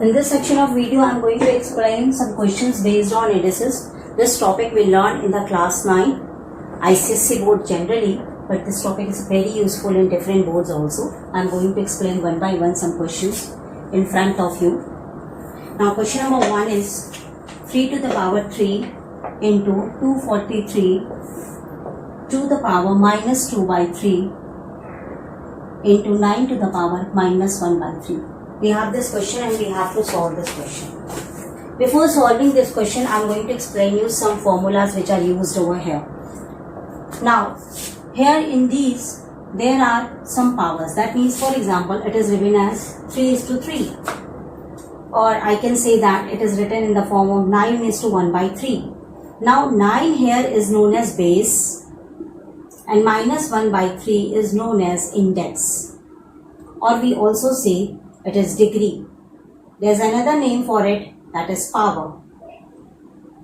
In this section of video, I am going to explain some questions based on indices. This topic we learned in the class 9 ICSE board generally, but this topic is very useful in different boards also. I am going to explain one by one some questions in front of you. Now question number 1 is 3 to the power 3 into 243 to the power minus 2 by 3 into 9 to the power minus 1 by 3. We have this question and we have to solve this question. Before solving this question, I am going to explain you some formulas which are used over here. Now, here in these, there are some powers. That means, for example, it is written as 3:3. Or I can say that it is written in the form of 9:1 by 3. Now, 9 here is known as base and minus 1 by 3 is known as index. Or we also say it is degree. There's another name for it, that is power.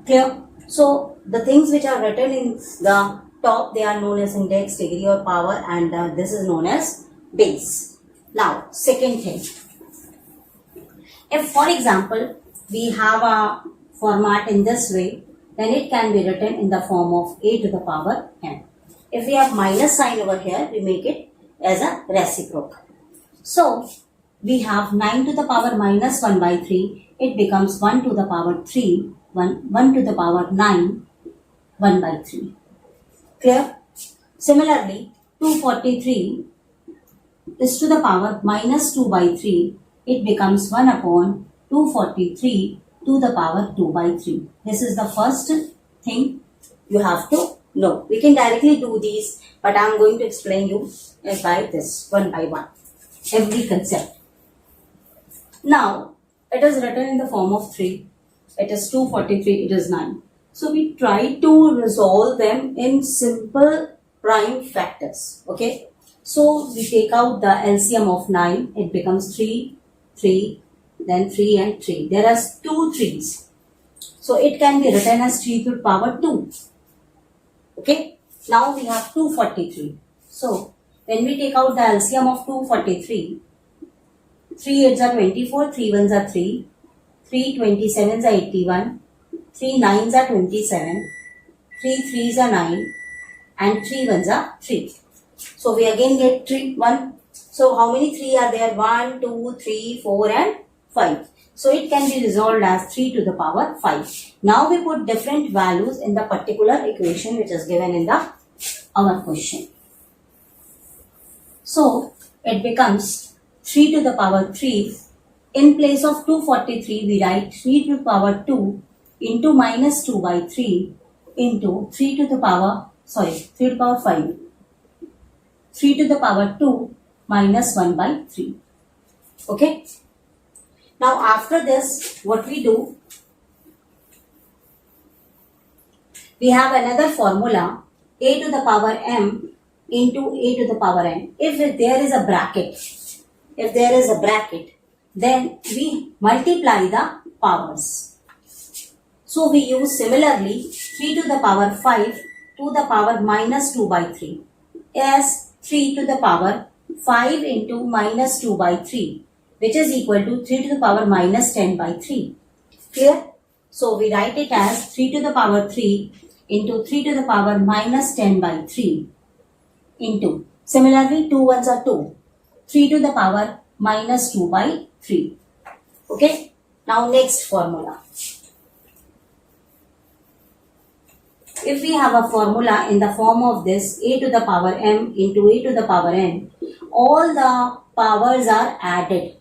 Clear? So the things which are written in the top, they are known as index, degree or power, and this is known as base. Now second thing, if for example we have a format in this way, then it can be written in the form of a to the power n. If we have minus sign over here, we make it as a reciprocal. So we have 9 to the power minus 1 by 3, it becomes 1 to the power 3, 1 to the power 9, 1 by 3. Clear? Similarly, 243 is to the power minus 2 by 3, it becomes 1 upon 243 to the power 2 by 3. This is the first thing you have to know. We can directly do these, but I am going to explain you by this one by one, every concept. Now, it is written in the form of 3. It is 243, it is 9. So, we try to resolve them in simple prime factors. Okay. So, we take out the LCM of 9. It becomes 3, 3, then 3 and 3. There are 2 3's. So, it can be written as 3 to the power 2. Okay. Now, we have 243. So, when we take out the LCM of 243, 3 8s are 24, 3 1s are 3, 3 27s are 81, 3 9s are 27, 3 3s are 9 and 3 1s are 3. So we again get 3, 1. So how many 3 are there? 1, 2, 3, 4 and 5. So it can be resolved as 3 to the power 5. Now we put different values in the particular equation which is given in our question. So it becomes 3 to the power 3, in place of 243 we write 3 to the power 2 into minus 2 by 3 into 3 to the power 5, 3 to the power 2 minus 1 by 3. Okay. Now after this, what we do, we have another formula, a to the power m into a to the power n. If there is a bracket, then we multiply the powers. So we use similarly 3 to the power 5 to the power minus 2 by 3 as 3 to the power 5 into minus 2 by 3, which is equal to 3 to the power minus 10 by 3. Clear? So we write it as 3 to the power 3 into 3 to the power minus 10 by 3 into, similarly 2 1s are 2, 3 to the power minus 2 by 3. Okay. Now next formula. If we have a formula in the form of this a to the power m into a to the power n, all the powers are added.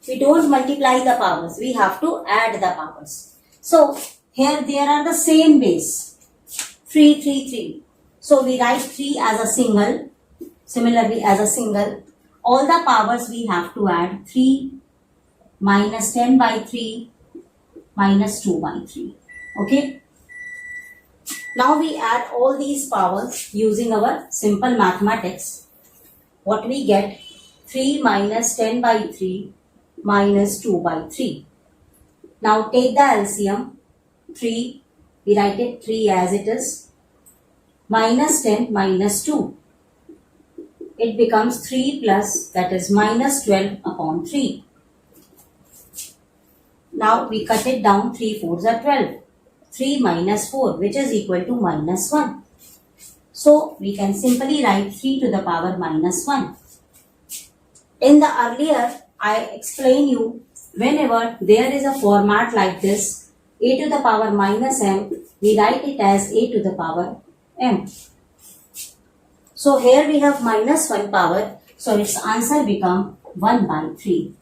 We don't multiply the powers. We have to add the powers. So here there are the same base. 3, 3, 3. So we write 3 as a single. Similarly as a single, all the powers we have to add 3 minus 10 by 3 minus 2 by 3. Okay. Now we add all these powers using our simple mathematics. What we get? 3 minus 10 by 3 minus 2 by 3. Now take the LCM. 3, we write it 3 as it is. Minus 10 minus 2. It becomes 3 plus, that is minus 12 upon 3. Now we cut it down. 3 4s are 12. 3 minus 4, which is equal to minus 1. So we can simply write 3 to the power minus 1. In the earlier, I explained you, whenever there is a format like this, a to the power minus m, we write it as a to the power m. So here we have minus 1 power, so its answer become 1 by 3.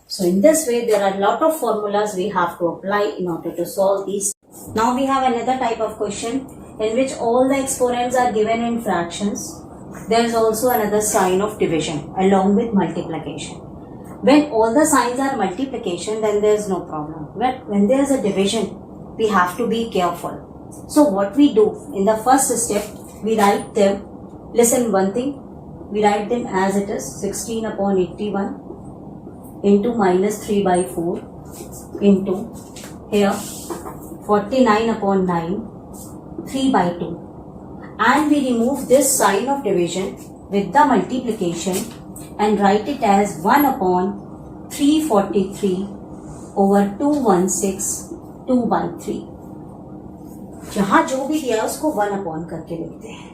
So in this way, there are a lot of formulas we have to apply in order to solve these. Now we have another type of question in which all the exponents are given in fractions. There is also another sign of division along with multiplication. When all the signs are multiplication, then there is no problem. But when there is a division, we have to be careful. So what we do in the first step, we write them. Listen one thing, we write them as it is 16 upon 81 into minus 3 by 4 into here 49 upon 9 3 by 2, and we remove this sign of division with the multiplication and write it as 1 upon 343 over 216 2 by 3. जहां जो भी दिया उसको 1 upon करके लिखते हैं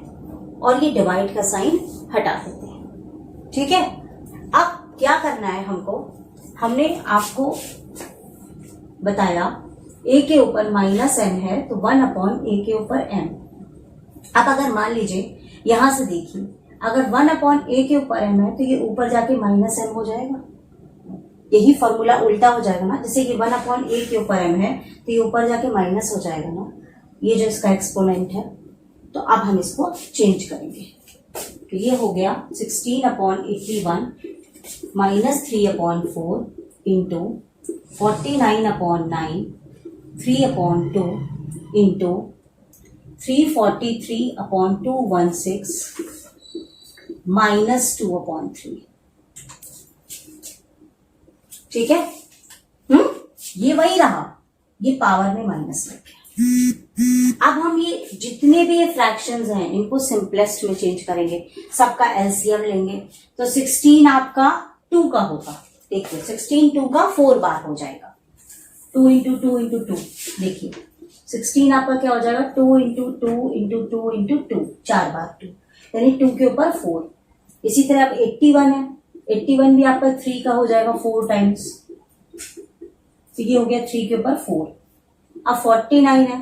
और ये डिवाइड का साइन हटा देते हैं. ठीक है, अब क्या करना है हमको, हमने आपको बताया a के ऊपर माइनस m है तो 1 अपॉन a के ऊपर m. अब अगर मान लीजिए यहां से देखिए, अगर 1 अपॉन a के ऊपर m है तो ये ऊपर जाके माइनस m हो जाएगा. यही फॉर्मूला उल्टा हो जाएगा ना, जैसे कि 1 अपॉन a के ऊपर m है तो ये ऊपर जाके माइनस हो जाएगा ना, ये जो इसका एक्सपोनेंट है. तो अब हम इसको चेंज करेंगे. तो ये हो गया 16 upon 81 minus 3 upon 4 into 49 upon 9 3 upon 2 into 343 upon 216 minus 2 upon 3. ठीक है, ये वही रहा, ये पावर में माइनस लग गया. अब हम ये जितने भी ये फ्रैक्शंस हैं इनको सिंपलेस्ट में चेंज करेंगे, सबका एलसीएम लेंगे. तो 16 आपका 2 का होगा. देखिए 16 2 का 4 बार हो जाएगा. 2 इंटू 2 इंटू 2, देखिए 16 आपका क्या हो जाएगा 2 इंटू 2 इंटू 2 इंटू 2, 4 बार 2, यानी 2 के ऊपर 4. इसी तरह अब 81 है, 81 भी आपका 3 का हो जाएगा 4 टाइम्स. तो ये हो गया 3 के ऊपर 4. अब 49 है,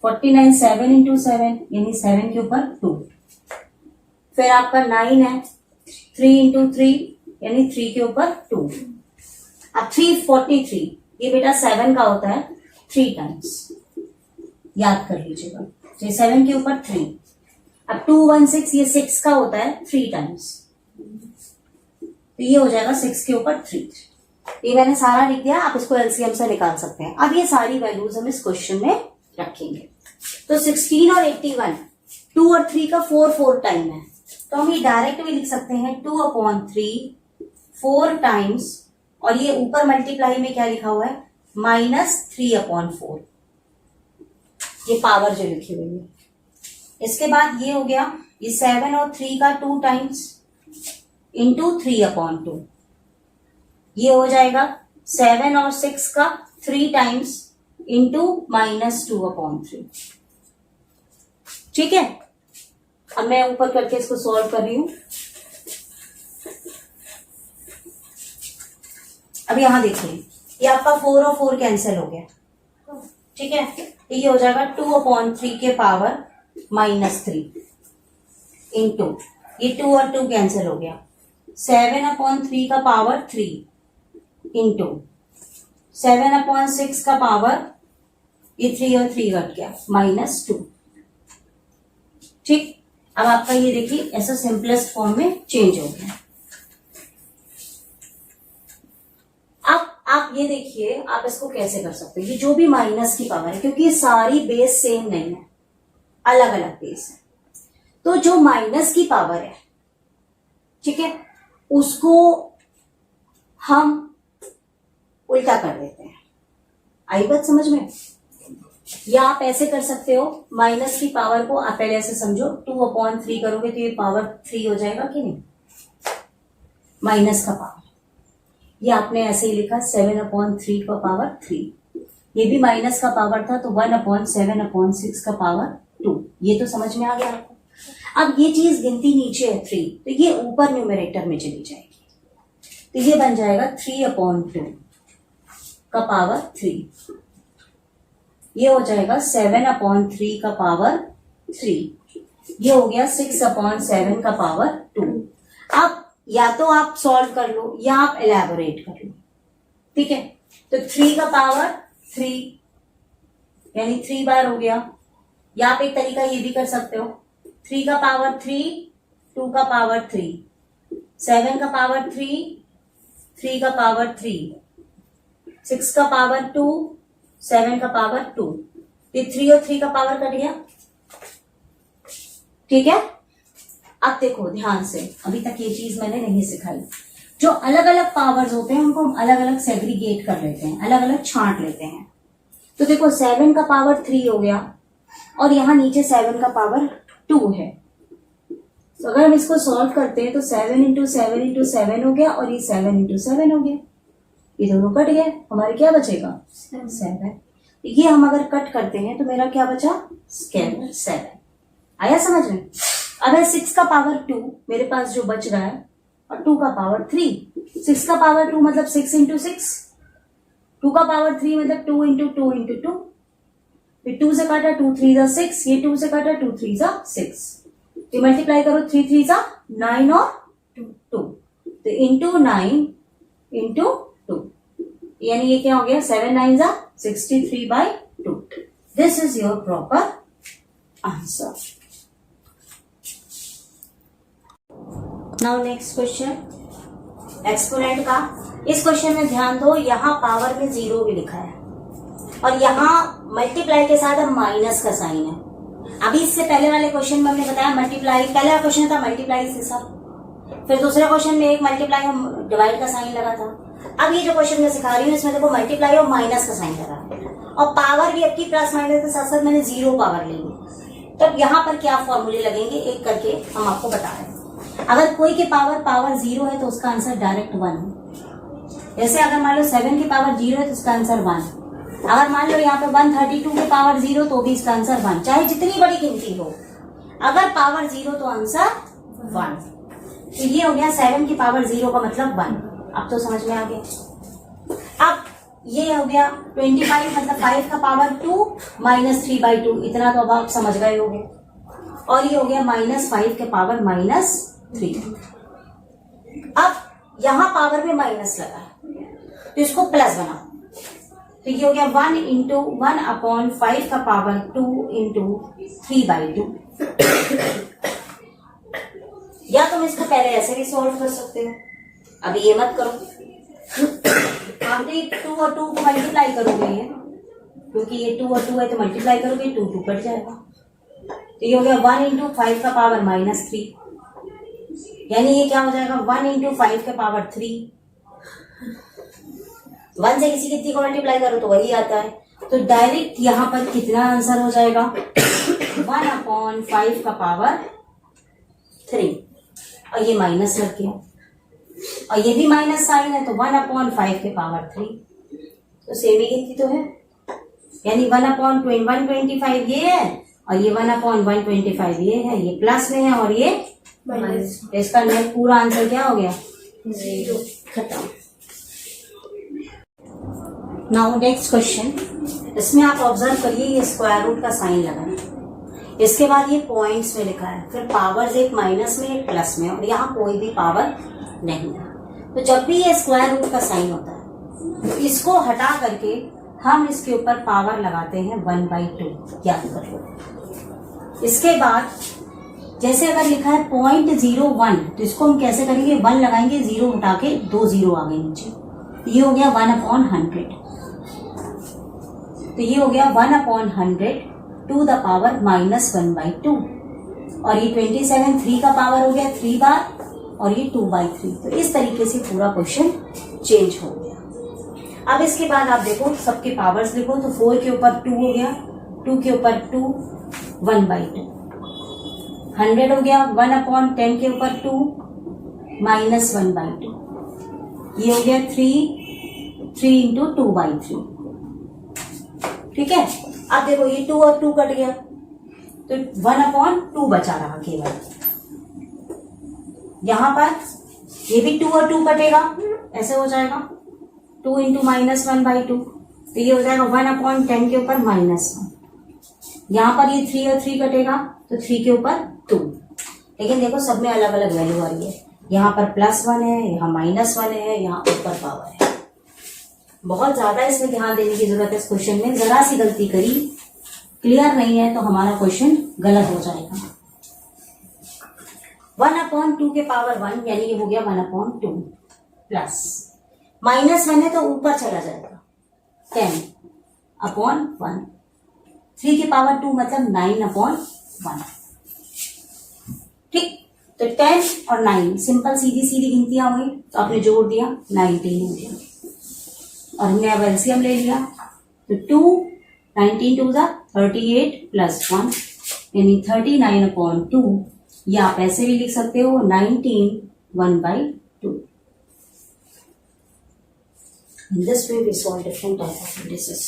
49 7 इंटू 7 यानी 7 के ऊपर 2. फिर आपका 9 है, 3 इंटू 3 यानी 3 के ऊपर 2. अब 343, ये बेटा 7 का होता है 3 टाइम्स, याद कर लीजिएगा. तो 7 के ऊपर 3. अब 216, ये 6 का होता है 3 टाइम्स, तो ये हो जाएगा 6 के ऊपर 3. ये मैंने सारा लिख दिया, आप इसको एलसीएम से निकाल सकते हैं. अब ये सारी वैल्यूज हम इस क्वेश्चन में रखेंगे. तो 16 और 81, 2 और 3 का 4 टाइम है, तो हम ये डायरेक्ट भी लिख सकते हैं 2 अपॉन 3 4 टाइम्स, और ये ऊपर मल्टीप्लाई में क्या लिखा हुआ है माइनस 3 अपॉन 4, ये पावर जो लिखी हुई है. इसके बाद ये हो गया ये 7 और 3 का 2 टाइम्स इंटू 3 अपॉन 2, ये हो जाएगा 7 और 6 का 3 टाइम्स इंटू माइनस 2 अपॉन 3. ठीक है, अब मैं ऊपर करके इसको सॉल्व कर रही हूं. अब यहां देखिए, ये आपका 4 और 4 कैंसिल हो गया. ठीक है, ये हो जाएगा 2 अपॉन 3 के पावर माइनस 3 इंटू ये 2 और 2 कैंसिल हो गया 7 अपॉन 3 का पावर 3 इंटू 7 अपॉन 6 का पावर, ये 3 और 3 कट गया माइनस 2. ठीक, अब आपका ये देखिए ऐसा सिंपलेस्ट फॉर्म में चेंज हो गया. अब आप ये देखिए आप इसको कैसे कर सकते हो, ये जो भी माइनस की पावर है, क्योंकि ये सारी बेस सेम नहीं है, अलग अलग बेस है, तो जो माइनस की पावर है, ठीक है, उसको हम उल्टा कर देते हैं. आई बात समझ में? या आप ऐसे कर सकते हो, माइनस की पावर को आप पहले ऐसे समझो, 2 अपॉन 3 करोगे तो ये पावर 3 हो जाएगा कि नहीं, माइनस का पावर. ये आपने ऐसे ही लिखा 7/3 का पावर 3। ये भी माइनस का पावर था तो 1/7/6 का पावर 2। ये तो समझ में आ गया आपको। अब ये चीज गिनती नीचे है 3, तो ये ऊपर न्यूमरेटर में चली जाएगी, तो ये बन जाएगा 3/2 का पावर 3। ये हो जाएगा 7/3 का पावर 3। ये हो गया 6/7 का पावर 2। अब या तो आप सॉल्व कर लो या आप एलैबोरेट कर लो, ठीक है। तो 3 का पावर 3 यानी 3 बार हो गया, या आप एक तरीका ये भी कर सकते हो, 3 का पावर 3, 2 का पावर 3, 7 का पावर 3, 3 का पावर 3, 6 का पावर 2, 7 का पावर 2। ये 3 और 3 का पावर कट गया, ठीक है। अब देखो ध्यान से, अभी तक ये चीज मैंने नहीं सिखाई। जो अलग अलग पावर्स होते हैं उनको हम अलग अलग सेग्रीगेट कर लेते हैं, अलग अलग छांट लेते हैं। तो देखो 7 का पावर 3 हो गया और यहां नीचे 7 का पावर 2 है। तो अगर हम इसको सॉल्व करते हैं तो 7 इंटू 7 इंटू 7 हो गया और ये 7 इंटू 7 हो गया। ये दोनों कट गए, हमारे क्या बचेगा 7। ये हम अगर कट करते हैं तो मेरा क्या बचा, स्केलर 7। आया समझ में। अब है 6 का पावर 2 मेरे पास जो बच रहा है और 2 का पावर 3। 6 का पावर 2 मतलब 6 इंटू 6, 2 का पावर 3 मतलब 2 इंटू 2 इंटू 2। फिर 2 से काटा 2 3 जा 6, ये 2 से काटा 2 3 जा 6। ये मल्टीप्लाई करो 3 3 जा 9 और 2, तो इंटू 9 इंटू 2, यानी ये क्या हो गया 7 9 जा 63/2। This is your proper answer. Now next question, exponent का। इस क्वेश्चन में ध्यान दो, यहाँ पावर में 0 भी लिखा है और यहाँ मल्टीप्लाई के साथ माइनस का साइन है। अभी इससे पहले वाले क्वेश्चन में हमने बताया मल्टीप्लाई, पहला क्वेश्चन था मल्टीप्लाई से सब, फिर दूसरे क्वेश्चन में एक मल्टीप्लाई और डिवाइड का साइन लगा था। अब ये जो क्वेश्चन मैं सिखा रही हूँ इसमें देखो मल्टीप्लाई और माइनस का साइन लगा है और पावर भी आपकी प्लस माइनस के साथ साथ मैंने 0 पावर ली। तब यहाँ पर क्या फॉर्मूले लगेंगे एक करके हम आपको बता रहे हैं। अगर कोई के पावर 0 है तो उसका आंसर डायरेक्ट 1 है। जैसे अगर मान लो 7 की पावर 0 है तो उसका आंसर 1। अगर मान लो यहाँ पे 132 की पावर 0 तो भी इसका आंसर 1, चाहे जितनी बड़ी गिनती हो, अगर पावर 0 तो आंसर 1। तो ये हो गया 7 की पावर 0 का मतलब 1। अब तो समझ में आ गया। अब ये हो गया 25 मतलब 5 का पावर 2 माइनस 3/2, इतना तो अब आप समझ गए होंगे। और ये हो गया -5 के पावर -3। अब यहां पावर में माइनस लगा है तो इसको प्लस बनाओ, तो ये हो गया 1 इंटू 1/5 का पावर 2 इंटू 3/2। या तुम इसको पहले ऐसे भी सॉल्व कर सकते हो, अभी ये मत करो। आप 2 और 2 को मल्टीप्लाई करोगे ये, क्योंकि ये 2 और 2 है तो मल्टीप्लाई करोगे 2 2 कट जाएगा। तो ये हो गया 1 इंटू 5 का पावर -3, यानी ये क्या हो जाएगा 1 इंटू 5 के पावर 3। 1 से किसी कितनी को मल्टीप्लाई करो तो वही आता है, तो डायरेक्ट यहां पर कितना आंसर हो जाएगा 1/5 का पावर 3। और ये माइनस लग गया और ये भी माइनस साइन है तो 1/5 के पावर 3, तो सेम ही गिनती तो है, यानी 1/125 ये है और ये 1/125 ये है, ये प्लस में है और ये माइनस। इसका पूरा आंसर क्या हो गया 0, खत्म। नाउ नेक्स्ट क्वेश्चन, इसमें आप ऑब्जर्व करिए ये स्क्वायर रूट का साइन लगा है, इसके बाद ये पॉइंट्स में लिखा है, फिर पावर्स एक माइनस में एक प्लस में और यहाँ कोई भी पावर नहीं है। तो जब भी ये स्क्वायर रूट का साइन होता है तो इसको हटा करके हम इसके ऊपर पावर लगाते हैं 1/2, याद कर लो। इसके बाद जैसे अगर लिखा है 0.01 तो इसको हम कैसे करेंगे, 1 लगाएंगे, 0 उठा के 2 0 आ गए नीचे, तो ये हो गया 1/100। तो ये हो गया 1/100 टू द पावर -1/2 और ये 27 3 का पावर हो गया 3 बार और ये 2/3। तो इस तरीके से पूरा क्वेश्चन चेंज हो गया। अब इसके बाद आप देखो सबके पावर्स लिखो, तो 4 के ऊपर 2 हो गया, 2 के ऊपर 2 1/2, 100 हो गया 1/10 के ऊपर 2 -1/2, ये हो गया 3 इंटू 2/3, ठीक है। अब देखो ये 2 और 2 कट गया तो 1/2 बचा रहा केवल। यहां पर ये भी 2 और 2 कटेगा, ऐसे हो जाएगा 2 इंटू -1/2, तो ये हो जाएगा 1/10 के ऊपर -1। यहां पर ये 3 और 3 कटेगा तो 3 के ऊपर 2, लेकिन देखो सब में अलग अलग वैल्यू आ रही है। यहाँ पर +1 है, यहाँ -1 है, यहाँ ऊपर पावर है। बहुत ज्यादा इसमें ध्यान देने की जरूरत है। इस क्वेश्चन में जरा सी गलती करी, क्लियर नहीं है, तो हमारा क्वेश्चन गलत हो जाएगा। 1/2 के पावर 1 यानी ये हो गया 1/2 प्लस -1 है तो ऊपर चला जाएगा 10/1। 3 की पावर 2 मतलब 9/1, ठीक। तो 10 और 9 सिंपल सीधी सीधी गिनतियां हुई, तो आपने जोड़ दिया 19 हो गया, और हमने अब एलसीएम ले लिया तो 2 19 2 38 प्लस 1 यानी 39/2, या आप ऐसे भी लिख सकते हो 19 1/2। In this way we solve different type of indices.